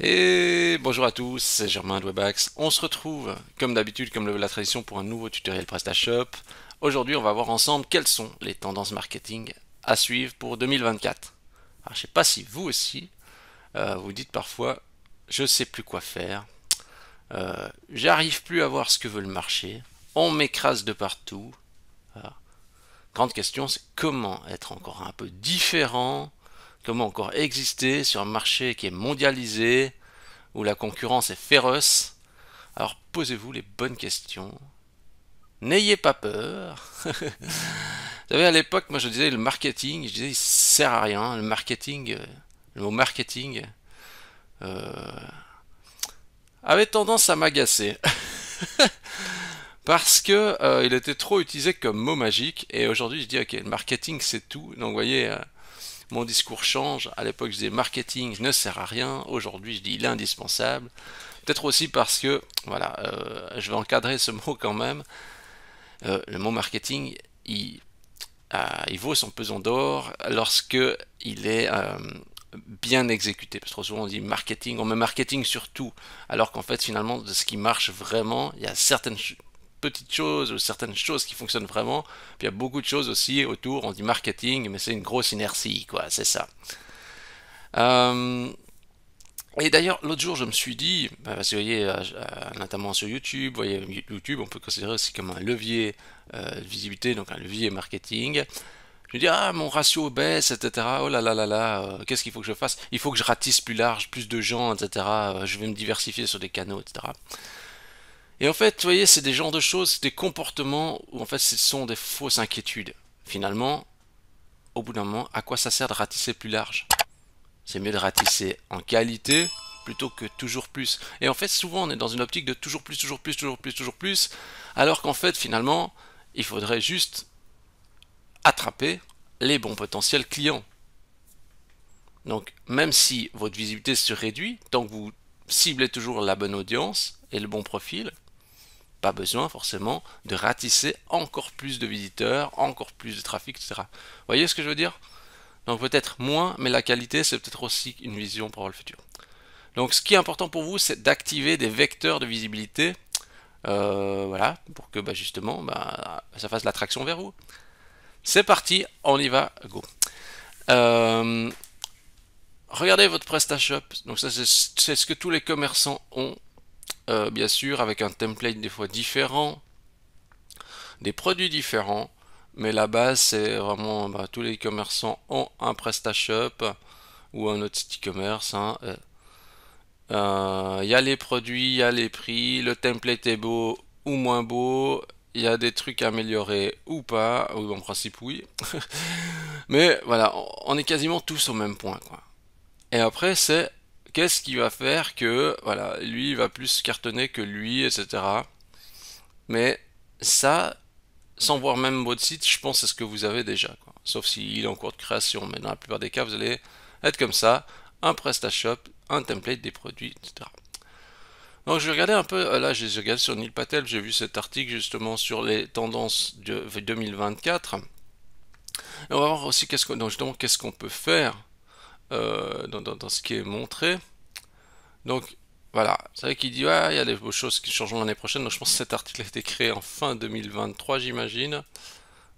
Et bonjour à tous, c'est Germain de Webax. On se retrouve, comme d'habitude, comme la tradition, pour un nouveau tutoriel PrestaShop. Aujourd'hui, on va voir ensemble quelles sont les tendances marketing à suivre pour 2024. Alors, je sais pas si vous aussi, vous dites parfois, je sais plus quoi faire, j'arrive plus à voir ce que veut le marché, on m'écrase de partout. Voilà. Grande question, c'est comment être encore un peu différent, comment encore exister sur un marché qui est mondialisé, où la concurrence est féroce. Alors posez-vous les bonnes questions. N'ayez pas peur. Vous savez, à l'époque, moi je disais le marketing, je disais il sert à rien. Le marketing, le mot marketing euh, avait tendance à m'agacer. Parce que il était trop utilisé comme mot magique. Et aujourd'hui, je dis, ok, le marketing c'est tout. Donc vous voyez, mon discours change. À l'époque, je disais marketing ne sert à rien. Aujourd'hui, je dis il est indispensable. Peut-être aussi parce que, voilà, je vais encadrer ce mot quand même. Le mot marketing, il vaut son pesant d'or lorsque il est bien exécuté. Parce que trop souvent on dit marketing, on met marketing sur tout, alors qu'en fait finalement de ce qui marche vraiment, il y a certaines petites choses ou certaines choses qui fonctionnent vraiment, puis il y a beaucoup de choses aussi autour, on dit marketing, mais c'est une grosse inertie, quoi, c'est ça. Euh, Et d'ailleurs, l'autre jour, je me suis dit, parce que vous voyez, notamment sur YouTube, vous voyez, YouTube, on peut considérer aussi comme un levier de visibilité, donc un levier marketing. Je me dis, ah, mon ratio baisse, etc. Oh là là là là, qu'est-ce qu'il faut que je fasse? Il faut que je ratisse plus large, plus de gens, etc. Je vais me diversifier sur des canaux, etc. Et en fait, vous voyez, c'est des genres de choses, c'est des comportements où en fait, ce sont des fausses inquiétudes. Finalement, au bout d'un moment, à quoi ça sert de ratisser plus large? C'est mieux de ratisser en qualité plutôt que toujours plus. Et en fait, souvent, on est dans une optique de toujours plus, toujours plus, toujours plus, toujours plus, alors qu'en fait, finalement, il faudrait juste attraper les bons potentiels clients. Donc, même si votre visibilité se réduit, tant que vous ciblez toujours la bonne audience et le bon profil, pas besoin forcément de ratisser encore plus de visiteurs, encore plus de trafic, etc. Vous voyez ce que je veux dire? Donc peut-être moins, mais la qualité, c'est peut-être aussi une vision pour le futur. Donc ce qui est important pour vous, c'est d'activer des vecteurs de visibilité, voilà, pour que justement ça fasse l'attraction vers vous. C'est parti, on y va, go. Euh, Regardez votre PrestaShop. Donc ça, c'est ce que tous les commerçants ont, bien sûr, avec un template des fois différent, des produits différents. Mais la base, c'est vraiment, tous les commerçants ont un PrestaShop ou un autre site e-commerce. Hein. Il y a les produits, il y a les prix, le template est beau ou moins beau, il y a des trucs à améliorer ou pas, ou en principe oui. Mais voilà, on est quasiment tous au même point, quoi. Et après, c'est qu'est-ce qui va faire que, voilà, lui il va plus cartonner que lui, etc. Mais ça, sans voir même votre site, je pense que c'est ce que vous avez déjà, quoi. Sauf s'il est en cours de création, mais dans la plupart des cas, vous allez être comme ça, un PrestaShop, un template des produits, etc. Donc je vais regarder un peu, là j'ai regardé sur Neil Patel, j'ai vu cet article justement sur les tendances de 2024. Et on va voir aussi qu'est-ce qu'on peut faire dans ce qui est montré. Donc voilà, c'est vrai qu'il dit ouais, il y a des beaux choses qui changeront l'année prochaine. Donc je pense que cet article a été créé en fin 2023, j'imagine.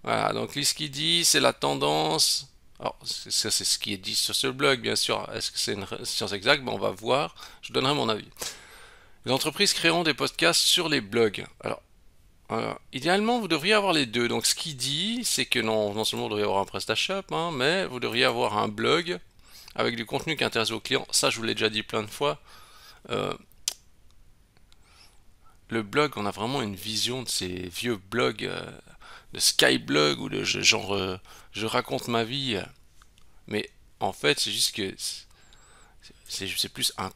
Voilà, donc lui ce qu'il dit, c'est la tendance. Alors, ça c'est ce qui est dit sur ce blog, bien sûr. Est-ce que c'est une science exacte? On va voir. Je donnerai mon avis. Les entreprises créeront des podcasts sur les blogs. Alors, idéalement, vous devriez avoir les deux. Donc, ce qu'il dit, c'est que non seulement vous devriez avoir un PrestaShop, hein, mais vous devriez avoir un blog avec du contenu qui intéresse vos clients. Ça, je vous l'ai déjà dit plein de fois. Euh, le blog, on a vraiment une vision de ces vieux blogs, de Skyblog ou de genre, je raconte ma vie. Mais en fait, c'est juste que c'est plus un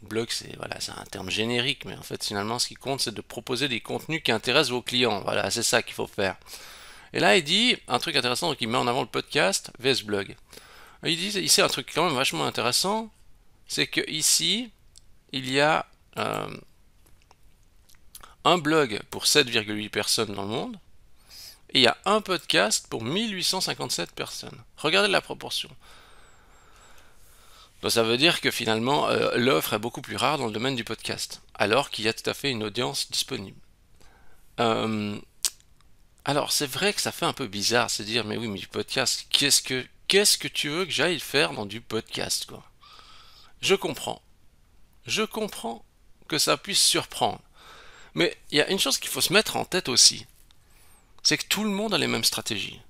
blog, c'est voilà, c'est un terme générique, mais en fait, finalement, ce qui compte, c'est de proposer des contenus qui intéressent vos clients. Voilà, c'est ça qu'il faut faire. Et là, il dit un truc intéressant, donc il met en avant le podcast vs blog. Il dit ici un truc quand même vachement intéressant, c'est que ici, il y a un blog pour 7,8 personnes dans le monde, et il y a un podcast pour 1857 personnes. Regardez la proportion. Donc ça veut dire que finalement, l'offre est beaucoup plus rare dans le domaine du podcast, alors qu'il y a tout à fait une audience disponible. Euh, alors c'est vrai que ça fait un peu bizarre, se dire, mais oui, mais du podcast, qu'est-ce que tu veux que j'aille faire dans du podcast, quoi? Je comprends. Je comprends que ça puisse surprendre. Mais il y a une chose qu'il faut se mettre en tête aussi, c'est que tout le monde a les mêmes stratégies.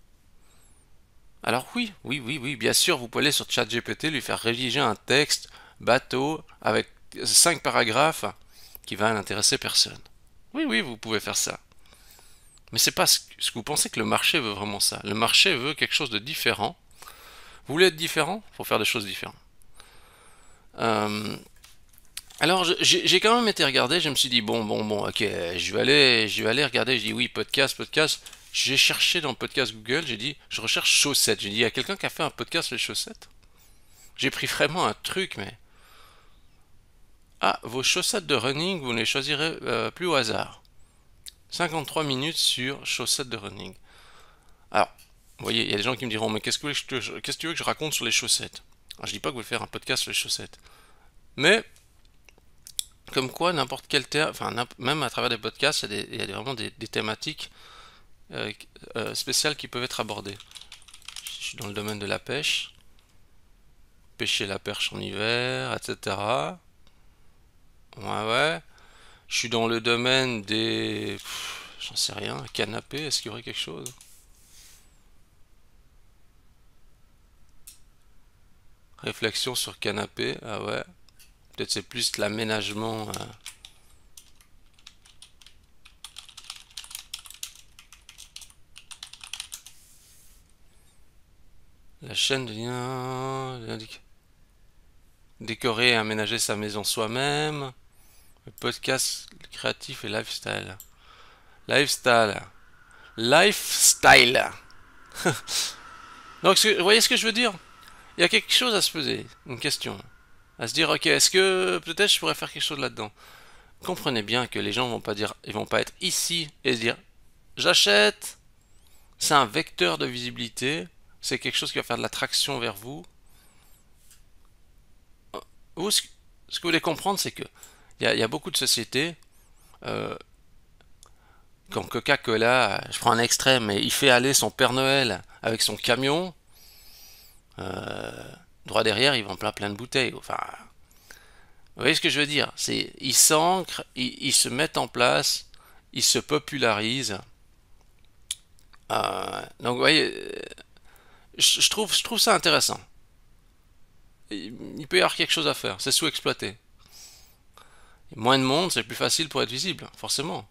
Alors oui, oui, oui, oui, bien sûr, vous pouvez aller sur ChatGPT, lui faire rédiger un texte bateau avec 5 paragraphes qui va n'intéresser personne. Oui, oui, vous pouvez faire ça. Mais c'est pas ce que vous pensez que le marché veut vraiment ça. Le marché veut quelque chose de différent. Vous voulez être différent? Il faut faire des choses différentes. Euh, alors j'ai quand même été regarder, je me suis dit bon bon bon ok je vais aller regarder, je dis oui podcast, j'ai cherché dans le podcast Google, j'ai dit je recherche chaussettes, j'ai dit il y a quelqu'un qui a fait un podcast sur les chaussettes? J'ai pris vraiment un truc mais ah vos chaussettes de running vous ne les choisirez plus au hasard. 53 minutes sur chaussettes de running. Alors vous voyez il y a des gens qui me diront mais qu'est-ce que tu veux que je raconte sur les chaussettes? Alors, je dis pas que vous voulez faire un podcast sur les chaussettes, mais comme quoi, n'importe quel thème, enfin, même à travers des podcasts, il y a vraiment des thématiques euh, spéciales qui peuvent être abordées. Je suis dans le domaine de la pêche, pêcher la perche en hiver, etc. Ouais, ouais. Je suis dans le domaine des... J'en sais rien, canapé, est-ce qu'il y aurait quelque chose? Réflexion sur canapé, ah ouais. Peut-être c'est plus l'aménagement. La chaîne de lien... Décorer et aménager sa maison soi-même. Le podcast créatif et lifestyle. Lifestyle. Lifestyle. Donc, vous voyez ce que je veux dire? Il y a quelque chose à se poser, une question. À se dire, ok, est-ce que peut-être je pourrais faire quelque chose là-dedans? Comprenez bien que les gens vont pas dire, ils vont pas être ici et se dire, j'achète. C'est un vecteur de visibilité. C'est quelque chose qui va faire de l'attraction vers vous. Vous, ce que vous devez comprendre, c'est que il y a beaucoup de sociétés, euh, comme Coca-Cola, je prends un extrême, mais il fait aller son Père Noël avec son camion. Droit derrière, il vend plein de bouteilles. Enfin, vous voyez ce que je veux dire? C'est, ils s'ancrent, ils se mettent en place, ils se popularisent. Donc, vous voyez, je trouve ça intéressant. Il peut y avoir quelque chose à faire. C'est sous-exploité. Moins de monde, c'est plus facile pour être visible, forcément.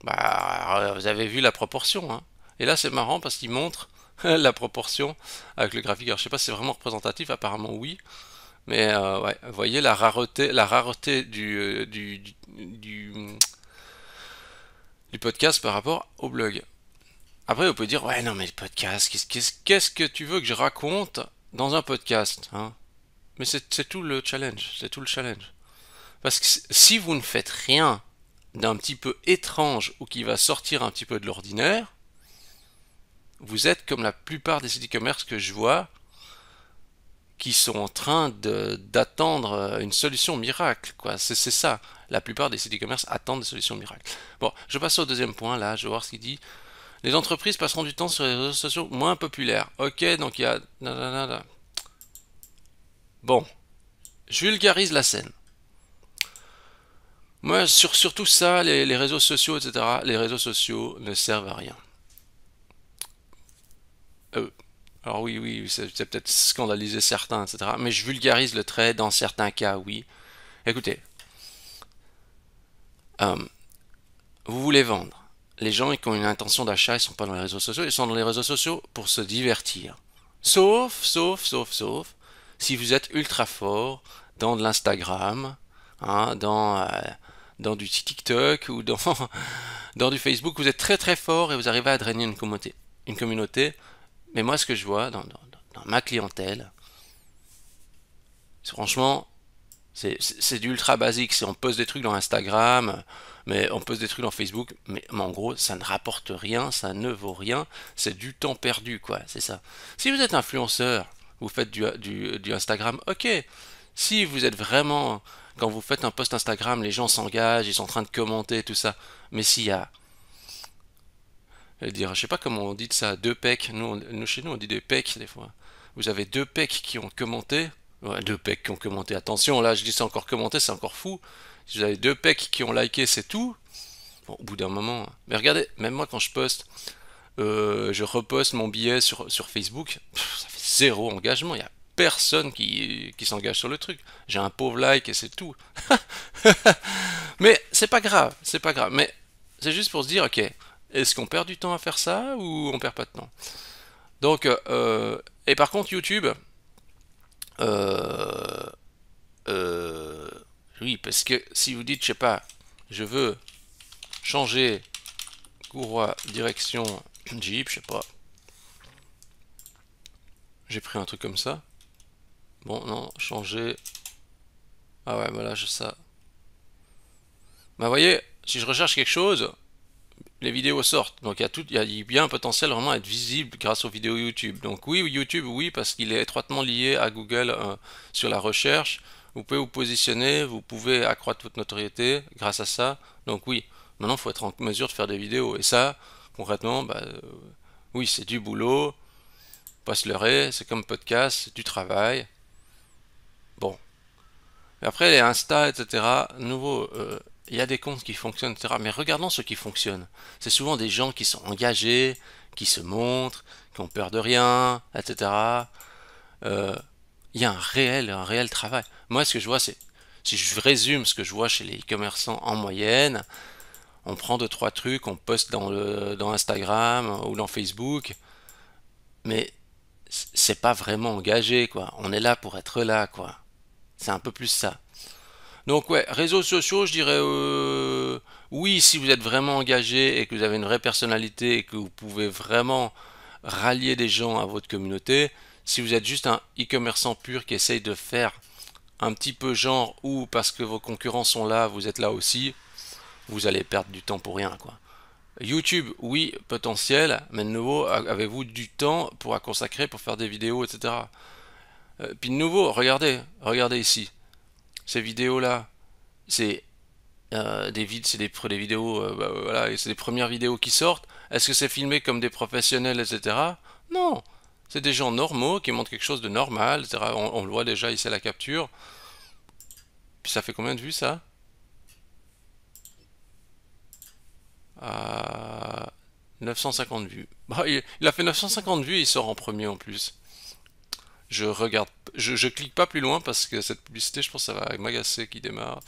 Bah, vous avez vu la proportion, hein. Et là, c'est marrant parce qu'il montre la proportion avec le graphique. Alors, je sais pas si c'est vraiment représentatif, apparemment oui. Mais ouais, vous voyez la rareté du podcast par rapport au blog. Après, vous pouvez dire, ouais, non, mais le podcast, qu'est-ce que tu veux que je raconte dans un podcast, hein? Mais c'est tout le challenge, c'est tout le challenge. Parce que si vous ne faites rien d'un petit peu étrange ou qui va sortir un petit peu de l'ordinaire, vous êtes comme la plupart des sites e-commerce que je vois qui sont en train d'attendre une solution miracle, quoi. C'est ça. La plupart des sites e-commerce attendent des solutions miracles. Bon, je passe au deuxième point, là, je vais voir ce qu'il dit. Les entreprises passeront du temps sur les réseaux sociaux moins populaires. Ok, donc il y a... Bon, je vulgarise la scène. Moi, sur tout ça, les réseaux sociaux, etc., les réseaux sociaux ne servent à rien. Euh, alors oui, oui, c'est peut-être scandaliser certains, etc., mais je vulgarise le trait dans certains cas, oui. Écoutez, euh, vous voulez vendre. Les gens qui ont une intention d'achat, ils sont pas dans les réseaux sociaux, ils sont dans les réseaux sociaux pour se divertir. Sauf, si vous êtes ultra fort dans de l'Instagram, hein, dans du TikTok ou dans du Facebook, vous êtes très très fort et vous arrivez à drainer une communauté. Une communauté. Mais moi, ce que je vois dans ma clientèle, franchement, c'est du ultra basique. On poste des trucs dans Instagram, mais on poste des trucs dans Facebook, mais en gros, ça ne rapporte rien, ça ne vaut rien. C'est du temps perdu, quoi. C'est ça. Si vous êtes influenceur, vous faites du Instagram, ok. Si vous êtes vraiment, quand vous faites un post Instagram, les gens s'engagent, ils sont en train de commenter, tout ça. Mais s'il y a, je sais pas comment on dit de ça, deux pecs, chez nous on dit des pecs des fois. Vous avez deux pecs qui ont commenté, ouais, deux pecs qui ont commenté, attention, là je dis c'est encore commenté, c'est encore fou. Si vous avez deux pecs qui ont liké, c'est tout. Bon, au bout d'un moment, mais regardez, même moi quand je poste, je reposte mon billet sur Facebook, ça fait zéro engagement, il n'y a personne qui s'engage sur le truc. J'ai un pauvre like et c'est tout. Mais c'est pas grave, c'est pas grave. Mais c'est juste pour se dire, ok, est-ce qu'on perd du temps à faire ça ou on perd pas de temps? Donc, et par contre, YouTube, euh, euh, oui, parce que si vous dites, je sais pas, je veux changer courroie direction Jeep, je sais pas, j'ai pris un truc comme ça. Bon, non, changer. Ah ouais, voilà, je ça. Bah, vous voyez, si je recherche quelque chose, les vidéos sortent. Donc il y a bien un potentiel vraiment à être visible grâce aux vidéos YouTube. Donc oui, YouTube, oui, parce qu'il est étroitement lié à Google sur la recherche. Vous pouvez vous positionner, vous pouvez accroître votre notoriété grâce à ça. Donc oui, maintenant il faut être en mesure de faire des vidéos. Et ça, concrètement, bah, oui, c'est du boulot, pas se leurrer, c'est comme podcast, c'est du travail. Bon, et après, les Insta, etc., nouveau, il y a des comptes qui fonctionnent, etc. Mais regardons ce qui fonctionne. C'est souvent des gens qui sont engagés, qui se montrent, qui ont peur de rien, etc. Euh, il y a un réel travail. Moi, ce que je vois, c'est, si je résume ce que je vois chez les e-commerçants en moyenne, on prend deux, trois trucs, on poste dans Instagram ou dans Facebook, mais c'est pas vraiment engagé, quoi. On est là pour être là, quoi. C'est un peu plus ça. Donc ouais, réseaux sociaux, je dirais oui si vous êtes vraiment engagé et que vous avez une vraie personnalité et que vous pouvez vraiment rallier des gens à votre communauté. Si vous êtes juste un e-commerçant pur qui essaye de faire un petit peu genre ou parce que vos concurrents sont là, vous êtes là aussi, vous allez perdre du temps pour rien quoi. YouTube, oui, potentiel, mais de nouveau, avez-vous du temps pour à consacrer pour faire des vidéos, etc. Puis de nouveau, regardez ici, ces vidéos-là, c'est des vidéos, bah, voilà, c'est des premières vidéos qui sortent. Est-ce que c'est filmé comme des professionnels, etc. Non, c'est des gens normaux qui montrent quelque chose de normal, etc. On le voit déjà ici à la capture. Puis ça fait combien de vues ça? 950 vues. Bah, il a fait 950 vues et il sort en premier en plus. Je regarde, je clique pas plus loin parce que cette publicité, je pense, ça va m'agacer qui démarre.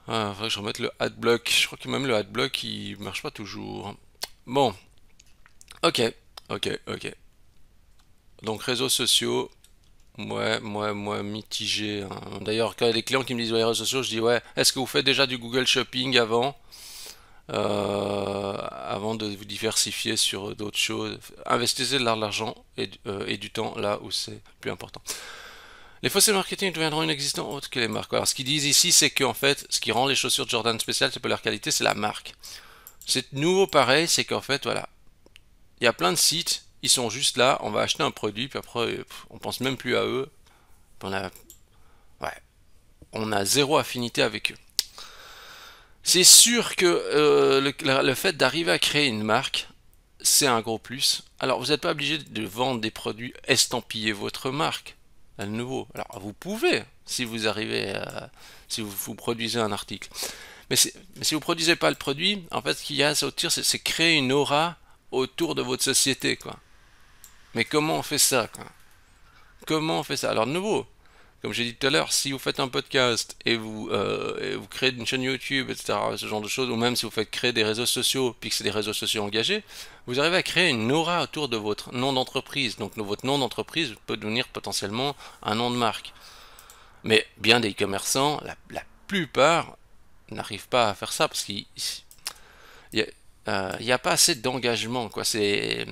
Ah, faudrait que je remette le adblock. Je crois que même le adblock il marche pas toujours. Bon, ok, ok. Donc réseaux sociaux, moi mitigé, hein. D'ailleurs, quand il y a des clients qui me disent ouais, réseaux sociaux, je dis ouais, est-ce que vous faites déjà du Google Shopping avant de vous diversifier sur d'autres choses? Investissez de l'argent et du temps là où c'est plus important. Les fossés marketing deviendront inexistants autres que les marques. Alors, ce qu'ils disent ici, c'est qu'en fait, ce qui rend les chaussures de Jordan spéciales, c'est pas leur qualité, c'est la marque. C'est nouveau pareil, c'est qu'en fait, voilà, il y a plein de sites, ils sont juste là, on va acheter un produit, puis après, on pense même plus à eux. On a, ouais, on a zéro affinité avec eux. C'est sûr que le fait d'arriver à créer une marque, c'est un gros plus. Alors, vous n'êtes pas obligé de vendre des produits estampillés votre marque, à nouveau. Alors, vous pouvez, si vous arrivez à, si vous produisez un article. Mais si vous produisez pas le produit, en fait, ce qu'il y a au tir, c'est créer une aura autour de votre société, quoi. Mais comment on fait ça, quoi? Comment on fait ça? Alors, de nouveau, comme j'ai dit tout à l'heure, si vous faites un podcast et vous créez une chaîne YouTube, etc., ce genre de choses, ou même si vous faites créer des réseaux sociaux, puis que c'est des réseaux sociaux engagés, vous arrivez à créer une aura autour de votre nom d'entreprise. Donc votre nom d'entreprise peut devenir potentiellement un nom de marque. Mais bien des commerçants, la plupart n'arrivent pas à faire ça parce qu'il n'y a pas assez d'engagement, quoi. Euh,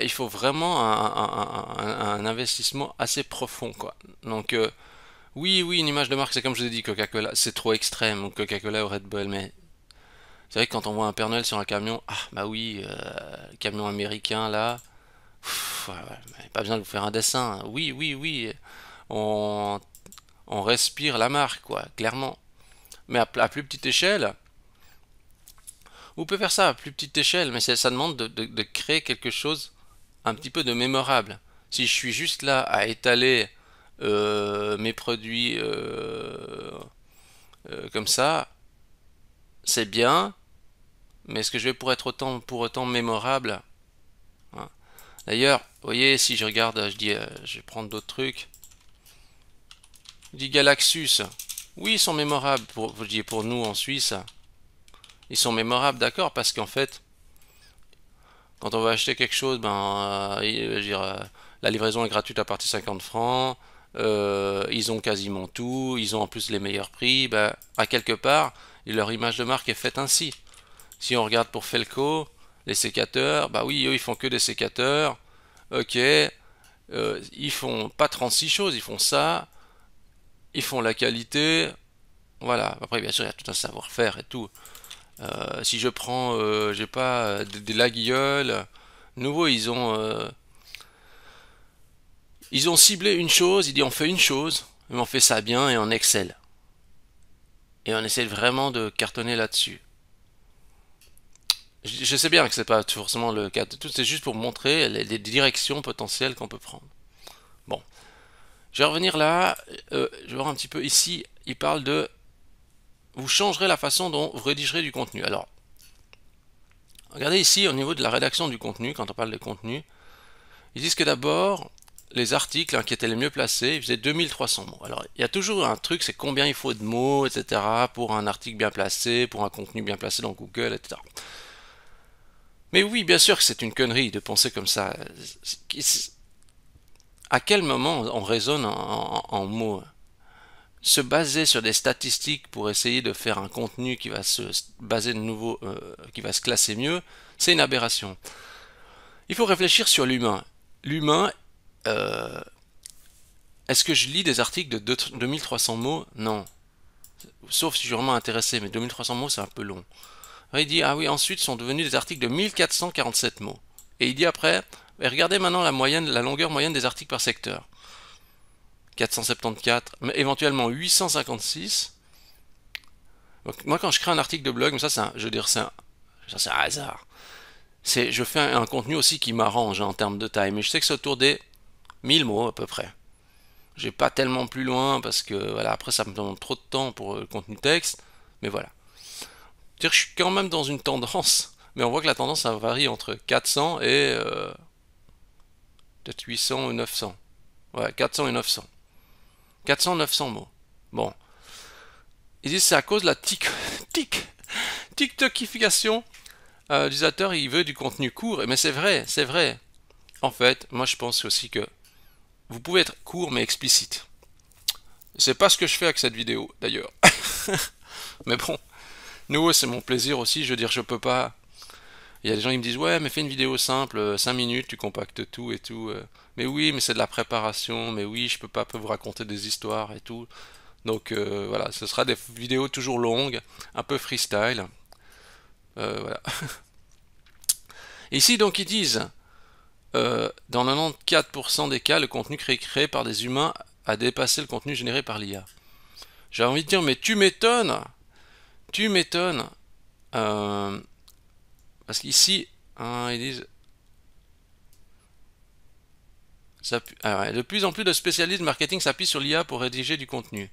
il faut vraiment un investissement assez profond, quoi. Donc, oui, une image de marque, c'est comme je vous ai dit, Coca-Cola, c'est trop extrême, ou Coca-Cola ou Red Bull, mais C'est vrai que quand on voit un Père Noël sur un camion, ah bah oui, le camion américain là, pff, ouais, ouais, mais pas besoin de vous faire un dessin. Oui, oui, oui, on, on respire la marque, quoi, clairement. Mais à plus petite échelle, vous pouvez faire ça à plus petite échelle, mais ça demande de créer quelque chose un petit peu de mémorable. Si je suis juste là à étaler mes produits comme ça, c'est bien, mais est-ce que je vais pour autant mémorable, hein? D'ailleurs, vous voyez, si je regarde, je dis, je vais prendre d'autres trucs. Je dis Galaxus. Oui, ils sont mémorables je dis pour nous en Suisse. Ils sont mémorables, d'accord, parce qu'en fait, quand on va acheter quelque chose, je veux dire, la livraison est gratuite à partir de 50 francs. Ils ont quasiment tout. Ils ont en plus les meilleurs prix. Ben, à quelque part, leur image de marque est faite ainsi. Si on regarde pour Felco, les sécateurs, bah oui, eux, ils font que des sécateurs. Ok, ils font pas 36 choses, ils font ça. Ils font la qualité. Voilà. Après, bien sûr, il y a tout un savoir-faire et tout. Si je prends, j'ai pas, des Laguilleuls, nouveau, ils ont ciblé une chose, ils disent on fait une chose, mais on fait ça bien et on excelle. Et on essaie vraiment de cartonner là-dessus. Je sais bien que c'est pas forcément le cas de tout, c'est juste pour montrer les directions potentielles qu'on peut prendre. Bon, je vais revenir là, je vais voir un petit peu ici, il parle de vous changerez la façon dont vous rédigerez du contenu. Alors, regardez ici au niveau de la rédaction du contenu, quand on parle de contenu, ils disent que d'abord, les articles, hein, qui étaient les mieux placés, ils faisaient 2300 mots. Alors, il y a toujours un truc, c'est combien il faut de mots, etc., pour un article bien placé, pour un contenu bien placé dans Google, etc. Mais oui, bien sûr que c'est une connerie de penser comme ça. À quel moment on raisonne en mots? Se baser sur des statistiques pour essayer de faire un contenu qui va se baser de nouveau, qui va se classer mieux, c'est une aberration. Il faut réfléchir sur l'humain. L'humain, euh, est-ce que je lis des articles de 2300 mots? Non. Sauf si je suis vraiment intéressé, mais 2300 mots c'est un peu long. Alors il dit, ah oui, ensuite sont devenus des articles de 1447 mots. Et il dit après, regardez maintenant la longueur moyenne des articles par secteur. 474, mais éventuellement 856. Donc, moi quand je crée un article de blog, mais ça c'est je veux dire, ça c'est un hasard. Je fais un contenu aussi qui m'arrange, hein, en termes de taille, mais je sais que c'est autour des 1000 mots à peu près. J'ai pas tellement plus loin parce que voilà, après ça me demande trop de temps pour le contenu texte, mais voilà. C'est-à-dire que je suis quand même dans une tendance, mais on voit que la tendance ça varie entre 400 et peut-être 800 ou 900. Ouais, 400 et 900. 400-900 mots. Bon. Ils disent que c'est à cause de la TikTokification. L'utilisateur, il veut du contenu court, mais c'est vrai, c'est vrai. En fait, moi je pense aussi que vous pouvez être court mais explicite. C'est pas ce que je fais avec cette vidéo, d'ailleurs. Mais bon, nouveau, c'est mon plaisir aussi. Je veux dire, je peux pas. Il y a des gens qui me disent, ouais, mais fais une vidéo simple, 5 minutes, tu compactes tout et tout. Mais oui, mais c'est de la préparation. Mais oui, je peux pas vous raconter des histoires et tout. Donc voilà, ce sera des vidéos toujours longues, un peu freestyle. Voilà. Ici, donc, ils disent, dans 94% des cas, le contenu créé par des humains a dépassé le contenu généré par l'IA. J'ai envie de dire, mais tu m'étonnes. Tu m'étonnes. Parce qu'ici, hein, ils disent, de plus en plus de spécialistes marketing s'appuient sur l'IA pour rédiger du contenu.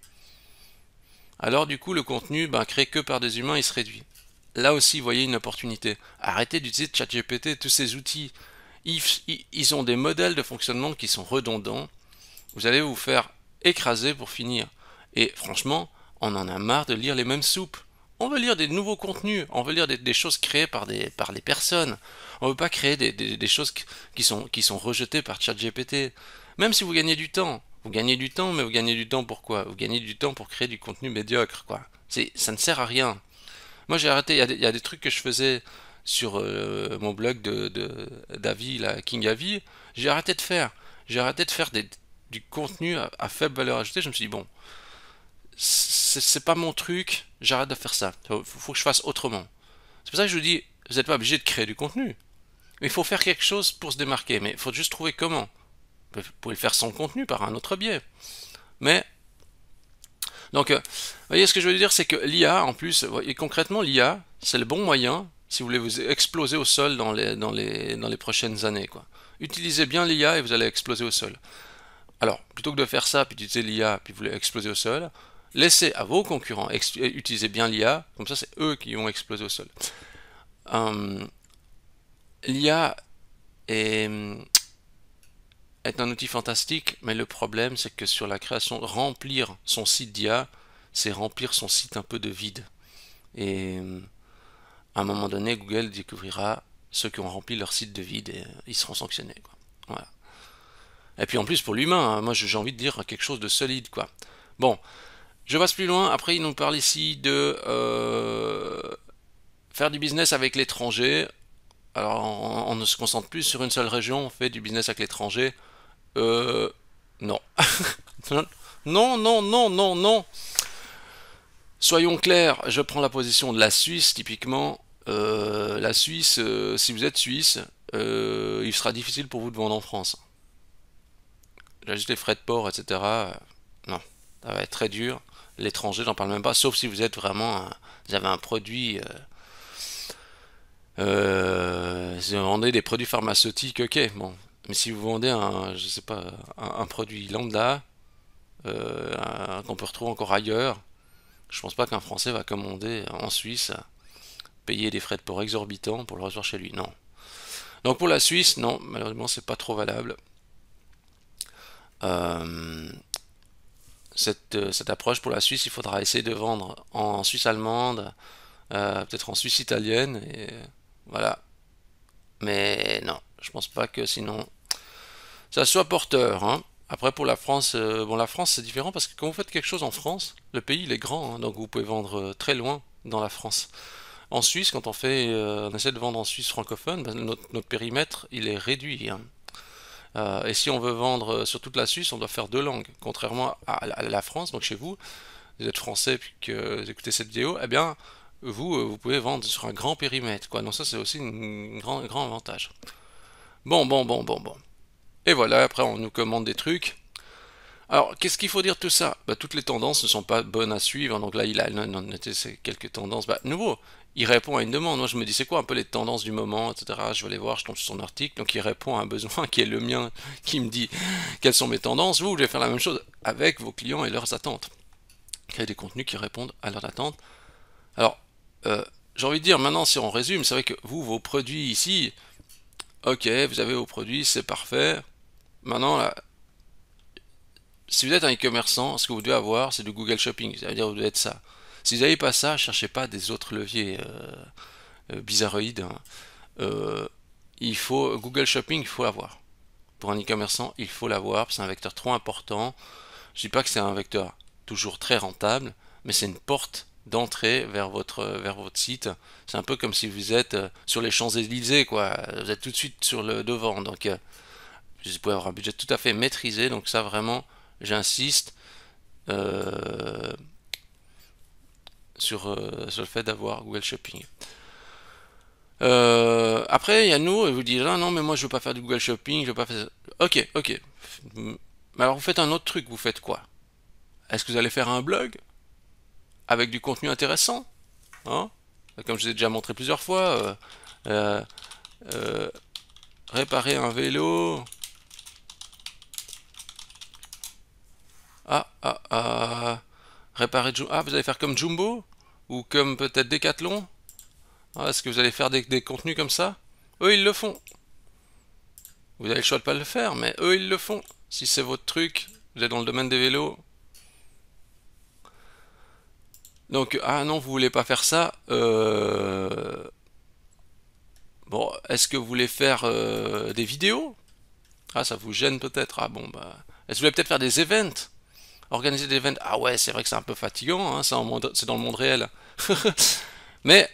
Alors du coup, le contenu, créé que par des humains, il se réduit. Là aussi, vous voyez une opportunité. Arrêtez d'utiliser ChatGPT, tous ces outils. Ils ont des modèles de fonctionnement qui sont redondants. Vous allez vous faire écraser pour finir. Et franchement, on en a marre de lire les mêmes soupes. On veut lire des nouveaux contenus, on veut lire des choses créées par les personnes. On ne veut pas créer des choses qui sont rejetées par ChatGPT. Même si vous gagnez du temps. Vous gagnez du temps, mais vous gagnez du temps pourquoi? Vous gagnez du temps pour créer du contenu médiocre, quoi. Ça ne sert à rien. Moi j'ai arrêté, il y a des trucs que je faisais sur mon blog d'Avi, la King Avi, j'ai arrêté de faire. J'ai arrêté de faire du contenu à faible valeur ajoutée. Je me suis dit, bon, c'est pas mon truc, j'arrête de faire ça. Faut que je fasse autrement. C'est pour ça que je vous dis, vous n'êtes pas obligé de créer du contenu. Il faut faire quelque chose pour se démarquer, mais il faut juste trouver comment. Vous pouvez le faire sans contenu par un autre biais. Mais, donc, vous voyez ce que je veux dire, c'est que l'IA, en plus, et concrètement, l'IA, c'est le bon moyen si vous voulez vous exploser au sol dans les prochaines années, quoi. Utilisez bien l'IA et vous allez exploser au sol. Alors, plutôt que de faire ça, puis d'utiliser l'IA, puis vous voulez exploser au sol, laissez à vos concurrents utiliser bien l'IA, comme ça c'est eux qui vont exploser au sol. L'IA est, est un outil fantastique, mais le problème c'est que sur la création, remplir son site d'IA, c'est remplir son site un peu de vide. Et à un moment donné, Google découvrira ceux qui ont rempli leur site de vide et ils seront sanctionnés, quoi. Voilà. Et puis en plus pour l'humain, hein, moi j'ai envie de dire quelque chose de solide, quoi. Bon, je passe plus loin. Après, il nous parle ici de faire du business avec l'étranger. Alors, on ne se concentre plus sur une seule région, on fait du business avec l'étranger. Non. Non, non, non, non, non. Soyons clairs, je prends la position de la Suisse, typiquement. La Suisse, si vous êtes suisse, il sera difficile pour vous de vendre en France. Juste les frais de port, etc. Non, ça va être très dur. L'étranger, j'en parle même pas, sauf si vous êtes vraiment, vous avez un produit, si vous vendez des produits pharmaceutiques, ok, bon. Mais si vous vendez je sais pas, un produit lambda, qu'on peut retrouver encore ailleurs, je pense pas qu'un Français va commander en Suisse, payer des frais de port exorbitants pour le recevoir chez lui. Non. Donc pour la Suisse, non, malheureusement c'est pas trop valable. Cette approche pour la Suisse, il faudra essayer de vendre en Suisse allemande, peut-être en Suisse italienne, et voilà. Mais non, je pense pas que sinon ça soit porteur, hein. Après pour la France, bon la France c'est différent parce que quand vous faites quelque chose en France, le pays il est grand, hein, donc vous pouvez vendre très loin dans la France. En Suisse, quand on essaie de vendre en Suisse francophone, ben, notre périmètre il est réduit, hein. Et si on veut vendre sur toute la Suisse, on doit faire deux langues. Contrairement à la France, donc chez vous, vous êtes français puis que vous écoutez cette vidéo, eh bien, vous pouvez vendre sur un grand périmètre, quoi. Donc ça, c'est aussi un grand avantage. Bon, bon, bon, bon, bon. Et voilà, après, on nous commande des trucs. Alors, qu'est-ce qu'il faut dire de tout ça? Bah, toutes les tendances ne sont pas bonnes à suivre. Donc là, il a noté quelques tendances. Bah, nouveau, il répond à une demande. Moi, je me dis, c'est quoi un peu les tendances du moment, etc. Je vais aller voir, je tombe sur son article. Donc, il répond à un besoin qui est le mien, qui me dit quelles sont mes tendances. Vous devez faire la même chose avec vos clients et leurs attentes. Créer des contenus qui répondent à leurs attentes. Alors, j'ai envie de dire, maintenant, si on résume, c'est vrai que vous, vos produits ici, ok, vous avez vos produits, c'est parfait. Maintenant, là, si vous êtes un e-commerçant, ce que vous devez avoir, c'est du Google Shopping. Ça veut dire que vous devez être ça. Si vous n'avez pas ça, cherchez pas des autres leviers bizarroïdes, hein. Il faut Google Shopping, il faut l'avoir. Pour un e-commerçant, il faut l'avoir. C'est un vecteur trop important. Je dis pas que c'est un vecteur toujours très rentable, mais c'est une porte d'entrée vers votre site. C'est un peu comme si vous êtes sur les Champs-Élysées, quoi. Vous êtes tout de suite sur le devant. Donc, vous pouvez avoir un budget tout à fait maîtrisé. Donc ça, vraiment, j'insiste sur le fait d'avoir Google Shopping. Après, il y a nous, et vous dites, ah non, mais moi je veux pas faire du Google Shopping, je veux pas faire. Ok, ok. Mais alors vous faites un autre truc, vous faites quoi? Est-ce que vous allez faire un blog avec du contenu intéressant? Hein? Comme je vous ai déjà montré plusieurs fois, euh, euh, réparer un vélo. Réparer. Ah, vous allez faire comme Jumbo? Ou comme peut-être Decathlon? Ah, est-ce que vous allez faire des contenus comme ça? Eux, ils le font. Vous avez le choix de pas le faire, mais eux, ils le font. Si c'est votre truc, vous êtes dans le domaine des vélos. Donc, ah non, vous voulez pas faire ça. Bon, est-ce que vous voulez faire des vidéos? Ah, ça vous gêne peut-être. Ah bon, bah. Est-ce que vous voulez peut-être faire des events? Organiser des events? Ah ouais, c'est vrai que c'est un peu fatigant, hein, c'est dans le monde réel. Mais,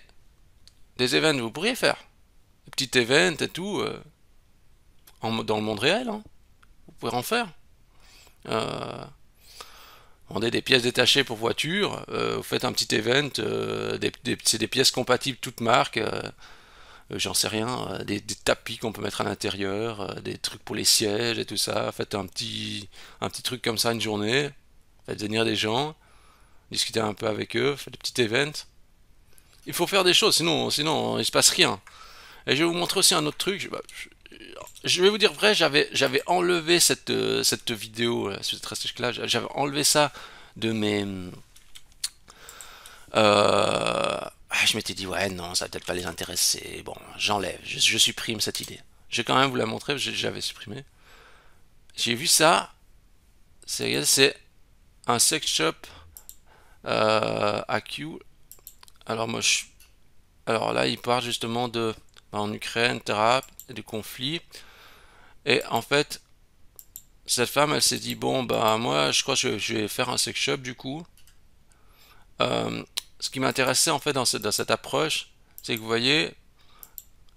des events, vous pourriez faire. Des petits events et tout, dans le monde réel, hein. Vous pouvez en faire. vendez des pièces détachées pour voiture, vous faites un petit event, c'est des pièces compatibles toutes marques, j'en sais rien, des tapis qu'on peut mettre à l'intérieur, des trucs pour les sièges et tout ça. Faites un petit truc comme ça une journée, faites venir des gens, discutez un peu avec eux, faites des petits events. Il faut faire des choses, sinon il se passe rien. Et je vais vous montrer aussi un autre truc. Je vais vous dire vrai, j'avais enlevé cette vidéo, cette restitution-là, j'avais enlevé ça de mes... je m'étais dit, ouais, non, ça va peut-être pas les intéresser. Bon, j'enlève, je supprime cette idée. Je vais quand même vous la montrer, j'avais supprimé. J'ai vu ça, c'est un sex shop à Q. Alors moi, alors là, il parle justement de en Ukraine, etc., du conflit. Et en fait, cette femme, elle s'est dit, bon, bah moi, je crois que je vais faire un sex shop du coup. Ce qui m'intéressait en fait dans cette approche, c'est que vous voyez,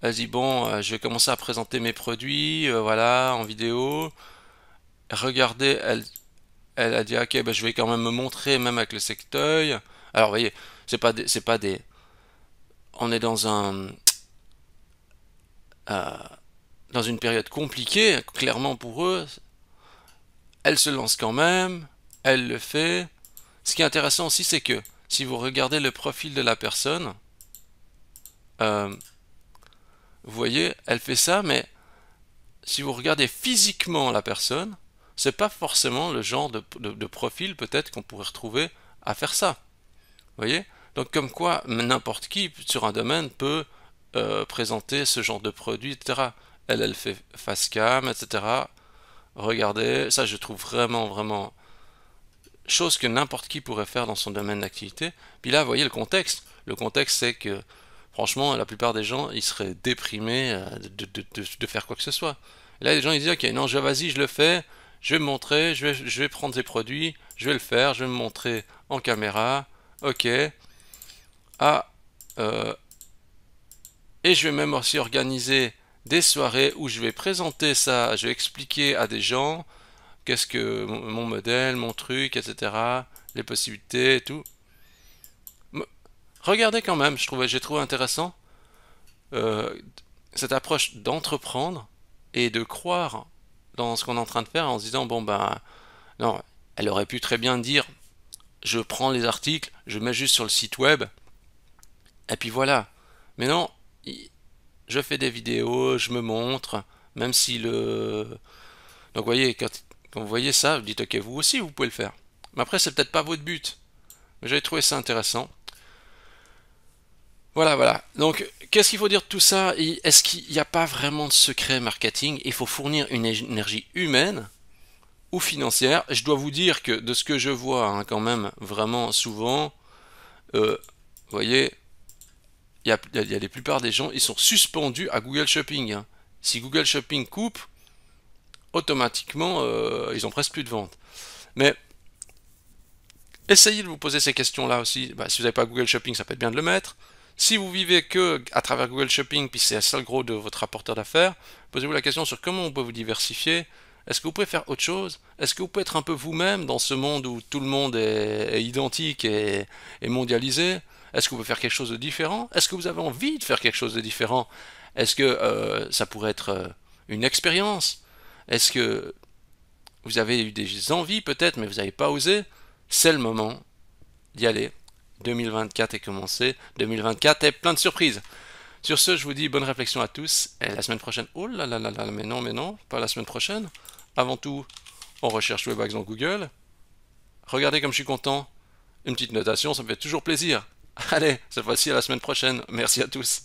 elle dit, bon, je vais commencer à présenter mes produits, voilà, en vidéo. Regardez, elle a dit, ok, bah, je vais quand même me montrer, même avec le sextoy. Alors, vous voyez, c'est pas des, on est euh, dans une période compliquée, clairement pour eux. Elle se lance quand même, elle le fait. Ce qui est intéressant aussi, c'est que si vous regardez le profil de la personne, euh, vous voyez, elle fait ça, mais si vous regardez physiquement la personne, c'est pas forcément le genre de profil peut-être qu'on pourrait retrouver à faire ça. Vous voyez? Donc comme quoi, n'importe qui sur un domaine peut présenter ce genre de produit, etc. Elle fait face cam, etc. Regardez, ça je trouve vraiment chose que n'importe qui pourrait faire dans son domaine d'activité. Puis là, vous voyez le contexte. Le contexte, c'est que, franchement, la plupart des gens, ils seraient déprimés de faire quoi que ce soit. Et là, les gens, ils disent, ok, non, vas-y, je le fais, je vais me montrer, je vais prendre des produits, je vais le faire, je vais me montrer en caméra, ok. Ah, euh, et je vais même aussi organiser des soirées où je vais présenter ça, je vais expliquer à des gens qu'est-ce que mon modèle, mon truc, etc. Les possibilités et tout. Regardez quand même, j'ai trouvé intéressant euh, cette approche d'entreprendre et de croire dans ce qu'on est en train de faire en se disant bon ben non, elle aurait pu très bien dire je prends les articles, je mets juste sur le site web et puis voilà. Mais non, je fais des vidéos, je me montre, même si le donc vous voyez quand vous voyez ça, vous dites ok vous aussi vous pouvez le faire. Mais après c'est peut-être pas votre but. Mais j'avais trouvé ça intéressant. Voilà. Donc, qu'est-ce qu'il faut dire de tout ça? Est-ce qu'il n'y a pas vraiment de secret marketing? Il faut fournir une énergie humaine ou financière. Je dois vous dire que de ce que je vois, hein, quand même, vraiment souvent, vous voyez, il y a la plupart des gens, ils sont suspendus à Google Shopping, hein. Si Google Shopping coupe, automatiquement, ils ont presque plus de ventes. Mais essayez de vous poser ces questions-là aussi. Bah, si vous n'avez pas Google Shopping, ça peut être bien de le mettre. Si vous vivez que à travers Google Shopping, puis c'est le seul gros de votre rapporteur d'affaires, posez-vous la question sur comment on peut vous diversifier. Est-ce que vous pouvez faire autre chose? Est-ce que vous pouvez être un peu vous-même dans ce monde où tout le monde est identique et mondialisé? Est-ce que vous pouvez faire quelque chose de différent? Est-ce que vous avez envie de faire quelque chose de différent? Est-ce que ça pourrait être une expérience? Est-ce que vous avez eu des envies peut-être, mais vous n'avez pas osé? C'est le moment d'y aller. 2024 est commencé. 2024 est plein de surprises. Sur ce, je vous dis bonne réflexion à tous. Et la semaine prochaine. Oh là là là là, mais non, pas la semaine prochaine. Avant tout, on recherche Webax dans Google. Regardez comme je suis content. Une petite notation, ça me fait toujours plaisir. Allez, cette fois-ci à la semaine prochaine. Merci à tous.